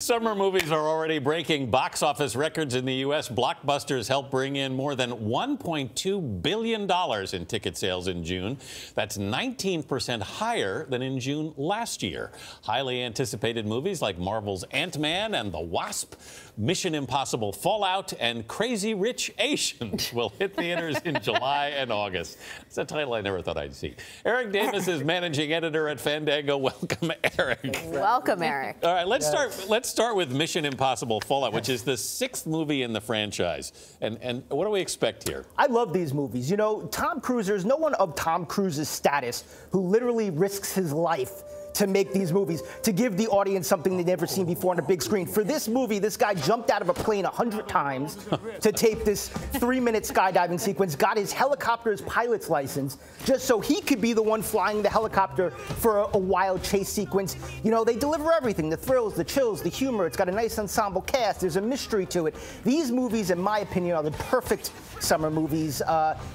Summer movies are already breaking box office records in the U.S. Blockbusters helped bring in more than $1.2 billion in ticket sales in June. That's 19% higher than in June last year. Highly anticipated movies like Marvel's Ant-Man and the Wasp, Mission Impossible Fallout, and Crazy Rich Asians will hit theaters in July and August. It's a title I never thought I'd see. Erik Davis is managing editor at Fandango. Welcome, Erik. Welcome, Erik. All right, let's start with Mission Impossible Fallout, which is the 6th movie in the franchise. And what do we expect here? I love these movies. You know, Tom Cruise, there's no one of Tom Cruise's status who literally risks his life to make these movies, to give the audience something they've never seen before on a big screen. For this movie, this guy jumped out of a plane 100 times to tape this 3-minute skydiving sequence, got his helicopter's pilot's license just so he could be the one flying the helicopter for a wild chase sequence. You know, they deliver everything, the thrills, the chills, the humor. It's got a nice ensemble cast. There's a mystery to it. These movies, in my opinion, are the perfect summer movies.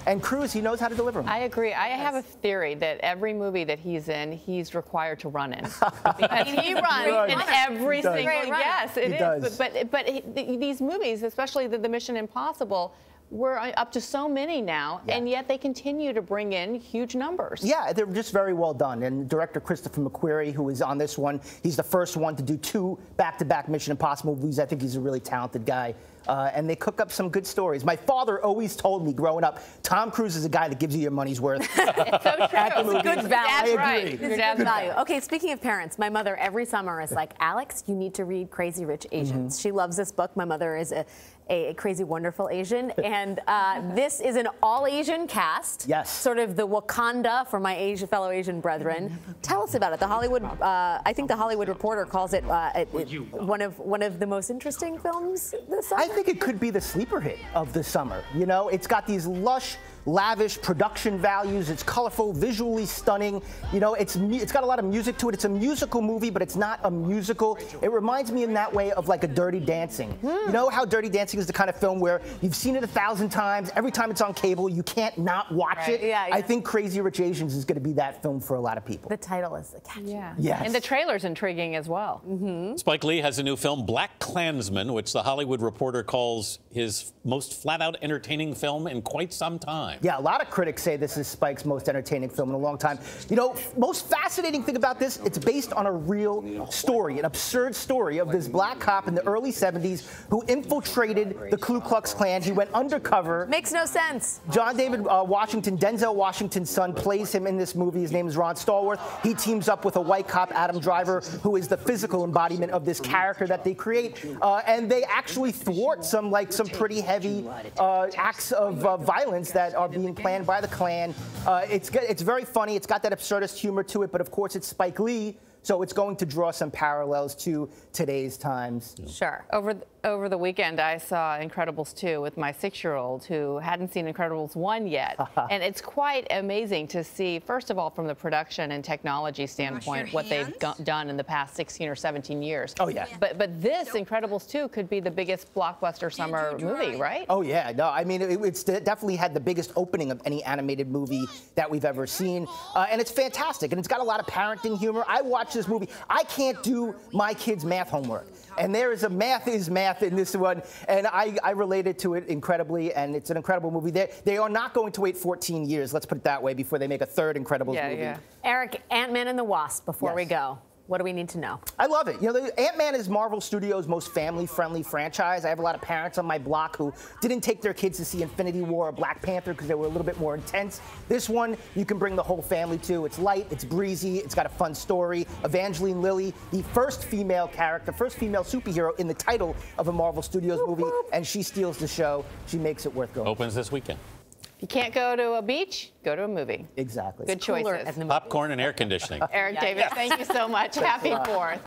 And Cruise, he knows how to deliver them. I agree. I have a theory that every movie that he's in, he's required to run in. Because he runs in every single. Yes, it is. But these movies, especially the Mission Impossible, we're up to so many now, and yet they continue to bring in huge numbers. Yeah, they're just very well done. And director Christopher McQuarrie, who is on this one, he's the first one to do 2 back-to-back Mission Impossible movies. I think he's a really talented guy. And they cook up some good stories. My father always told me growing up, Tom Cruise is a guy that gives you your money's worth. It's so true. It's good value. That's right. It's good value. Okay, speaking of parents, my mother every summer is like, Alex, you need to read Crazy Rich Asians. She loves this book. My mother is a crazy, wonderful Asian. And this is an all-Asian cast. Yes. Sort of the Wakanda for my fellow Asian brethren. Tell us about it. The Hollywood, I think the Hollywood Reporter calls it one of the most interesting films this summer. I think it could be the sleeper hit of the summer. You know, it's got these lush, lavish production values. It's colorful, visually stunning. You know, it's got a lot of music to it. It's a musical movie, but it's not a musical. It reminds me in that way of like a Dirty Dancing. You know how Dirty Dancing is the kind of film where you've seen it 1,000 times. Every time it's on cable, you can't not watch it. Yeah. I think Crazy Rich Asians is going to be that film for a lot of people. The title is catchy. Yeah. Yes. And the trailer's intriguing as well. Spike Lee has a new film, Black Klansman, which the Hollywood Reporter calls his most flat-out entertaining film in quite some time. Yeah, a lot of critics say this is Spike's most entertaining film in a long time. You know, most fascinating thing about this, it's based on a real story, an absurd story of this black cop in the early 70s who infiltrated the Ku Klux Klan. He went undercover. Makes no sense. John David Washington, Denzel Washington's son, plays him in this movie. His name is Ron Stallworth. He teams up with a white cop, Adam Driver, who is the physical embodiment of this character that they create. And they actually thwart some pretty heavy acts of violence that are being planned by the Klan. It's very funny. It's got that absurdist humor to it, but of course it's Spike Lee, so it's going to draw some parallels to today's times. Sure. Over the weekend, I saw Incredibles 2 with my 6-year-old who hadn't seen Incredibles 1 yet. And it's quite amazing to see, first of all, from the production and technology standpoint, what they've done in the past 16 or 17 years. Oh, yeah. But this, Incredibles 2, could be the biggest blockbuster summer movie, right? Oh, yeah. No, I mean, it's definitely had the biggest opening of any animated movie that we've ever seen. And it's fantastic. And it's got a lot of parenting humor. I watched this movie. I can't do my kids' math homework. And there is a math is math in this one, and I related to it incredibly, and it's an incredible movie. They are not going to wait 14 years, let's put it that way, before they make a 3rd Incredibles movie. Yeah. Erik, Ant-Man and the Wasp, before we go. What do we need to know? I love it. You know, Ant-Man is Marvel Studios' most family-friendly franchise. I have a lot of parents on my block who didn't take their kids to see Infinity War or Black Panther because they were a little bit more intense. This one, you can bring the whole family to. It's light, it's breezy, it's got a fun story. Evangeline Lilly, the first female character, first female superhero in the title of a Marvel Studios movie, and she steals the show. She makes it worth going. Opens this weekend. If you can't go to a beach, go to a movie. Exactly. Good choices. Popcorn and air conditioning. Erik Davis, thank you so much. Happy 4th.